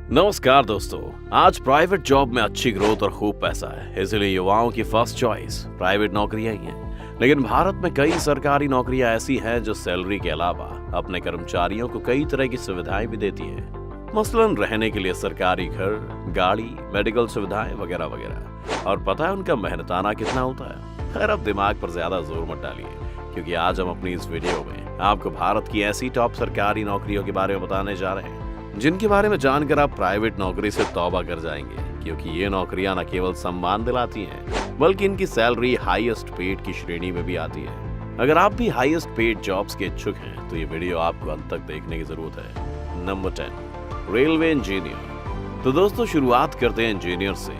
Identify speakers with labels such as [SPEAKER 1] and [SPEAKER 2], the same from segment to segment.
[SPEAKER 1] नमस्कार दोस्तों। आज प्राइवेट जॉब में अच्छी ग्रोथ और खूब पैसा है, इसलिए युवाओं की फर्स्ट चॉइस प्राइवेट नौकरियां ही हैं। लेकिन भारत में कई सरकारी नौकरियां ऐसी हैं जो सैलरी के अलावा अपने कर्मचारियों को कई तरह की सुविधाएं भी देती हैं। मसलन रहने के लिए सरकारी घर, गाड़ी, मेडिकल सुविधाएं वगैरह वगैरह। और पता है उनका मेहनताना कितना होता है? खैर, अब दिमाग पर ज्यादा जोर मत डालिए, क्योंकि आज हम अपनी इस वीडियो में आपको भारत की ऐसी टॉप सरकारी नौकरियों के बारे में बताने जा रहे हैं जिनके बारे में जानकर आप प्राइवेट नौकरी से तौबा कर जाएंगे, क्योंकि ये नौकरियां न केवल सम्मान दिलाती हैं, बल्कि इनकी सैलरी हाईएस्ट पेड की श्रेणी में भी आती है। अगर आप भी हाईएस्ट पेड जॉब्स के इच्छुक हैं, तो ये वीडियो आपको अंत तक देखने की जरूरत है। Number 10, railway engineer. तो दोस्तों, शुरुआत करते हैं इंजीनियर से।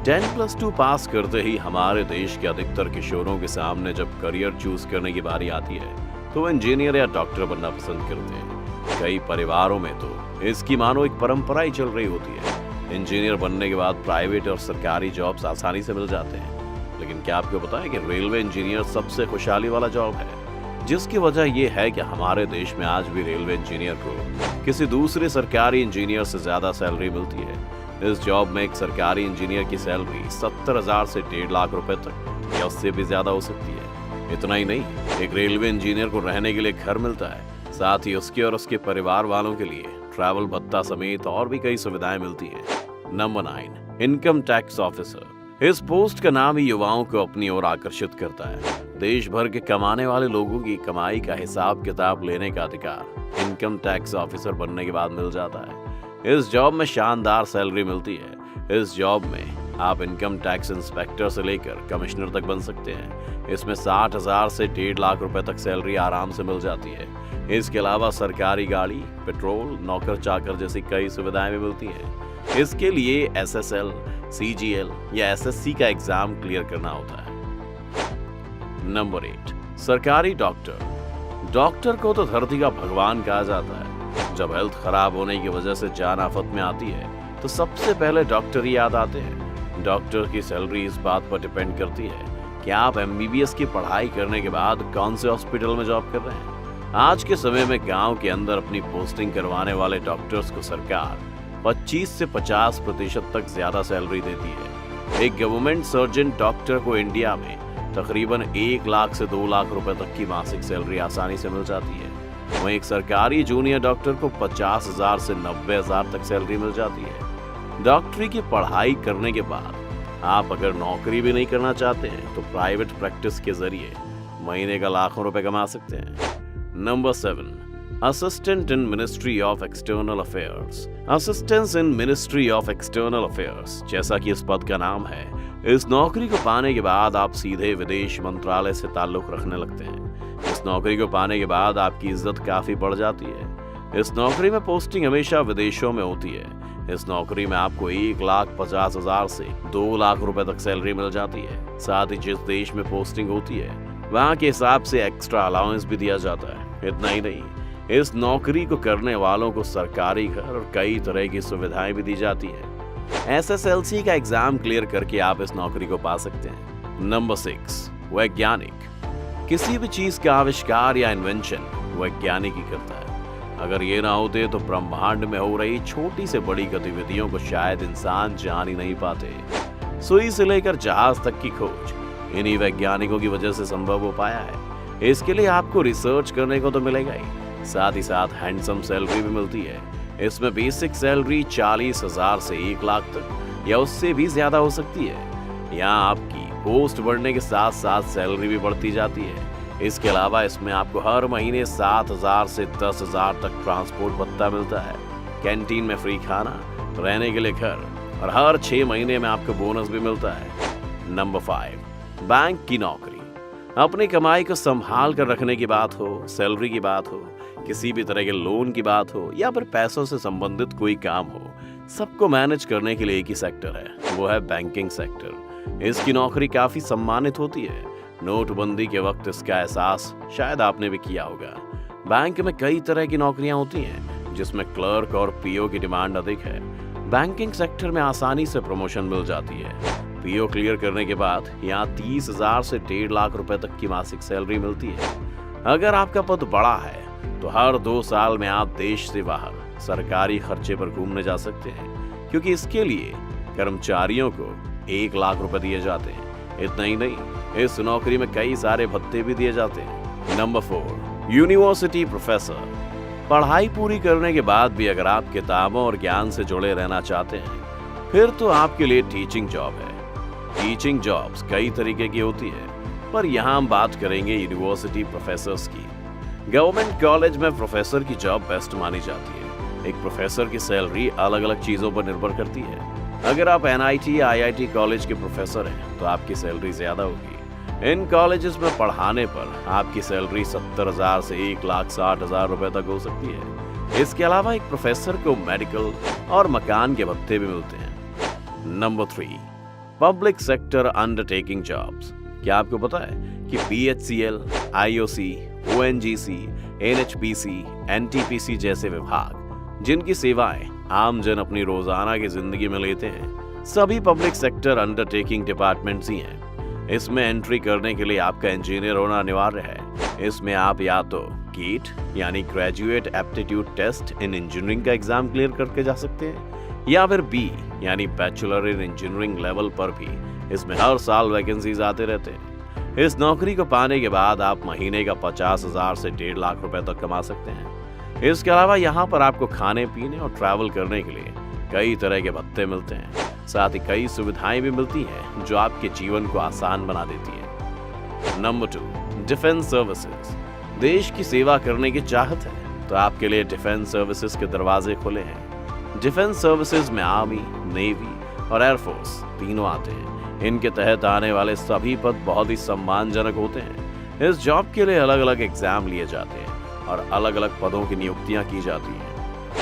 [SPEAKER 1] 10+2 पास करते ही हमारे देश के अधिकतर किशोरों के सामने जब करियर चूज करने की बारी आती है, तो वो इंजीनियर या डॉक्टर बनना पसंद करते हैं। कई परिवारों में तो इसकी मानो एक परंपरा ही चल रही होती है। इंजीनियर बनने के बाद प्राइवेट और सरकारी जॉब्स आसानी से मिल जाते हैं। लेकिन क्या आपको पता है कि रेलवे इंजीनियर सबसे खुशहाली वाला जॉब है? जिसकी वजह यह है कि हमारे देश में आज भी रेलवे इंजीनियर को किसी दूसरे सरकारी इंजीनियर से ज्यादा सैलरी मिलती है। इस जॉब में एक सरकारी इंजीनियर की सैलरी 70,000 से 1.5 लाख रुपए तक या उससे भी ज्यादा हो सकती है। इतना ही नहीं, एक रेलवे इंजीनियर को रहने के लिए घर मिलता है, साथ ही उसके और उसके परिवार वालों के लिए ट्रैवल भत्ता समेत और भी कई सुविधाएं मिलती हैं। Number 9, income tax officer. इस पोस्ट का नाम ही युवाओं को अपनी ओर आकर्षित करता है। देश भर के कमाने वाले लोगों की कमाई का हिसाब किताब लेने का अधिकार इनकम टैक्स ऑफिसर बनने के बाद मिल जाता है। इस जॉब में शानदार सैलरी मिलती है। इस जॉब में आप इनकम टैक्स इंस्पेक्टर से लेकर कमिश्नर तक बन सकते हैं। इसमें 60,000 से 1.5 लाख रुपए तक सैलरी आराम से मिल जाती है। इसके अलावा सरकारी गाड़ी, पेट्रोल, नौकर चाकर जैसी कई सुविधाएं भी मिलती हैं। इसके लिए SSL, CGL या SSC का एग्जाम क्लियर करना होता है। नंबर 8, सरकारी डॉक्टर। डॉक्टर को तो धरती का भगवान कहा जाता है। जब हेल्थ खराब होने की वजह से जान आफत में आती है, तो सबसे पहले डॉक्टर ही याद आते हैं। डॉक्टर की सैलरी इस बात पर डिपेंड करती है कि आप MBBS की पढ़ाई करने के बाद कौन से हॉस्पिटल में जॉब कर रहे हैं। आज के समय में गांव के अंदर अपनी पोस्टिंग करवाने वाले डॉक्टर्स को सरकार 25 से 50% तक ज्यादा सैलरी देती है। एक गवर्नमेंट सर्जन डॉक्टर को इंडिया में तकरीबन 1 लाख से 2 लाख रुपए तक की मासिक सैलरी आसानी से मिल जाती है। वहीं एक सरकारी जूनियर डॉक्टर को 50,000 से 90,000 तक सैलरी मिल जाती है। डॉक्टरी की पढ़ाई करने के बाद आप अगर नौकरी भी नहीं करना चाहते हैं, तो प्राइवेट प्रैक्टिस के जरिए महीने का लाखों रुपए कमा सकते हैं। Number 7, assistant in ministry of external affairs. Assistance in ministry of external affairs, जैसा कि इस पद का नाम है, इस नौकरी को पाने के बाद आप सीधे विदेश मंत्रालय से ताल्लुक रखने लगते हैं। इस नौकरी को पाने के बाद आपकी इज्जत काफी बढ़ जाती है। इस नौकरी में पोस्टिंग हमेशा विदेशों में होती है। इस नौकरी में आपको 1,50,000 से 2 लाख रुपए तक सैलरी मिल जाती है। साथ ही जिस देश में पोस्टिंग होती है, वहाँ के हिसाब से एक्स्ट्रा अलाउंस भी दिया जाता है। इतना ही नहीं, इस नौकरी को करने वालों को सरकारी घर और कई तरह की सुविधाएं भी दी जाती है। SSLC का एग्जाम क्लियर करके आप इस नौकरी को पा सकते हैं। नंबर 6, वैज्ञानिक। किसी भी चीज का आविष्कार या इन्वेंशन वैज्ञानिक ही करता है। अगर ये ना होते तो ब्रह्मांड में हो रही छोटी से बड़ी गतिविधियों को शायद इंसान जान ही नहीं पाते। सुई से लेकर जहाज तक की खोज इन्हीं वैज्ञानिकों की वजह से संभव हो पाया है। इसके लिए आपको रिसर्च करने को तो मिलेगा ही, साथ ही साथ हैंडसम सैलरी भी मिलती है। इसमें बेसिक सैलरी 40,000 से 1 लाख तक या उससे भी ज्यादा हो सकती है। यहाँ आपकी पोस्ट बढ़ने के साथ साथ सैलरी भी बढ़ती जाती है। इसके अलावा इसमें आपको हर महीने 7,000 से 10,000 तक ट्रांसपोर्ट भत्ता मिलता है, कैंटीन में फ्री खाना, रहने के लिए घर और हर 6 महीने में आपको बोनस भी मिलता है। नंबर 5, बैंक की नौकरी। अपनी कमाई को संभाल कर रखने की बात हो, सैलरी की बात हो, किसी भी तरह के लोन की बात हो या फिर पैसों से संबंधित कोई काम हो, सबको मैनेज करने के लिए एक ही सेक्टर है, वो है बैंकिंग सेक्टर। इसकी नौकरी काफी सम्मानित होती है। नोटबंदी के वक्त इसका एहसास शायद आपने भी किया होगा। बैंक में कई तरह की नौकरियां होती हैं, जिसमें क्लर्क और PO की डिमांड अधिक है। बैंकिंग सेक्टर में आसानी से प्रमोशन मिल जाती है। PO क्लियर करने के बाद यहाँ 30,000 से 1.5 लाख रुपए तक की मासिक सैलरी मिलती है। अगर आपका पद बड़ा है, तो हर 2 साल में आप देश से बाहर सरकारी खर्चे पर घूमने जा सकते हैं, क्योंकि इसके लिए कर्मचारियों को 1 लाख रुपए दिए जाते हैं। इतना ही नहीं, इस नौकरी में कई सारे भत्ते भी दिए जाते हैं। Number 4, university professor. पढ़ाई पूरी करने के बाद भी अगर आप किताबों और ज्ञान से जुड़े रहना चाहते हैं, फिर तो आपके लिए टीचिंग जॉब है। टीचिंग जॉब्स कई तरीके की होती है, पर यहाँ हम बात करेंगे यूनिवर्सिटी प्रोफेसर्स की। गवर्नमेंट कॉलेज में प्रोफेसर की जॉब बेस्ट मानी जाती है। एक प्रोफेसर की सैलरी अलग अलग चीजों पर निर्भर करती है। अगर आप NIT या IIT कॉलेज के प्रोफेसर हैं तो आपकी सैलरी ज्यादा होगी। इन कॉलेजेस में पढ़ाने पर आपकी सैलरी 70,000 से 1,60,000 रुपए तक हो सकती है। इसके अलावा एक प्रोफेसर को मेडिकल और मकान के भत्ते भी मिलते हैं। Number 3, public sector undertaking jobs. क्या आपको पता है कि PHCL, IOC, ONGC, NHPC, NTPC जैसे विभाग जिनकी सेवाएं आम जन अपनी रोजाना की जिंदगी में लेते हैं, सभी पब्लिक सेक्टर अंडरटेकिंग डिपार्टमेंट्स ही हैं। इसमें एंट्री करने के लिए आपका इंजीनियर होना अनिवार्य है। इसमें आप या तो GATE यानी graduate aptitude test in engineering का एग्जाम क्लियर करके जा सकते हैं, या फिर B यानी बैचलर इन इंजीनियरिंग लेवल पर भी इसमें हर साल वैकेंसीज आते रहते हैं। इस नौकरी को पाने के बाद आप महीने का 50,000 से 1.5 लाख रुपए तक कमा सकते हैं। इसके अलावा यहाँ पर आपको खाने पीने और ट्रैवल करने के लिए कई तरह के भत्ते मिलते हैं। साथ ही कई सुविधाएं भी मिलती हैं जो आपके जीवन को आसान बना देती हैं। Number 2, defence services. देश की सेवा करने की चाहत है तो आपके लिए डिफेंस सर्विसेज के दरवाजे खुले हैं। डिफेंस सर्विसेज में आर्मी, नेवी और एयरफोर्स तीनों आते हैं। इनके तहत आने वाले सभी पद बहुत ही सम्मानजनक होते हैं। इस जॉब के लिए अलग अलग एग्जाम लिए जाते हैं और अलग अलग पदों की नियुक्तियां की जाती हैं।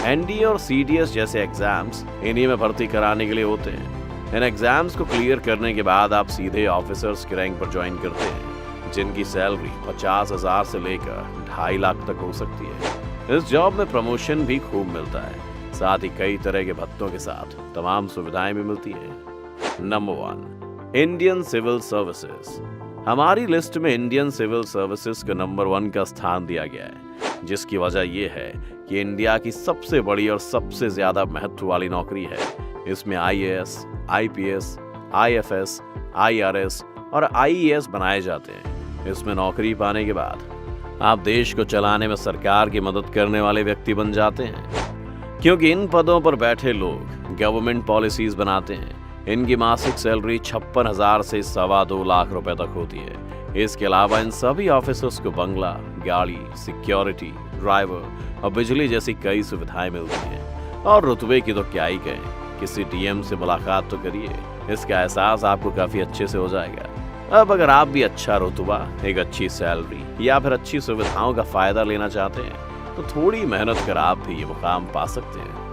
[SPEAKER 1] NDA और CDS जैसे एग्जाम्स इन्हीं में भर्ती कराने के लिए होते हैं। इन एग्जाम्स को क्लियर करने के बाद आप सीधे ऑफिसर्स की रैंक पर ज्वाइन करते हैं, जिनकी सैलरी 50,000 से लेकर 2.5 लाख तक हो सकती है। इस जॉब में प्रमोशन भी खूब मिलता है। साथ ही कई तरह के भत्तों के साथ तमाम सुविधाएं भी मिलती हैं। Number 1, Indian civil services. हमारी लिस्ट में इंडियन सिविल सर्विसेज को नंबर 1 का स्थान दिया गया है, जिसकी वजह यह है कि इंडिया की सबसे बड़ी और सबसे ज्यादा महत्व वाली नौकरी है। इसमें IAS, IPS, IFS, IRS और IES बनाए जाते हैं। इसमें नौकरी पाने के बाद आप देश को चलाने में सरकार की मदद करने वाले व्यक्ति बन जाते हैं, क्योंकि इन पदों पर बैठे लोग गवर्नमेंट पॉलिसीज बनाते हैं। इनकी मासिक सैलरी 56,000 से 2.25 लाख रुपए तक होती है। इसके अलावा इन सभी ऑफिसर्स को बंगला, गाड़ी, सिक्योरिटी, ड्राइवर और बिजली जैसी कई सुविधाएं मिलती हैं। और रुतबे की तो क्या ही कहें, किसी DM से मुलाकात तो करिए, इसका एहसास आपको काफी अच्छे से हो जाएगा। अब अगर आप भी अच्छा रुतबा, एक अच्छी सैलरी या फिर अच्छी सुविधाओं का फायदा लेना चाहते हैं, तो थोड़ी मेहनत कर आप भी ये मुकाम पा सकते हैं।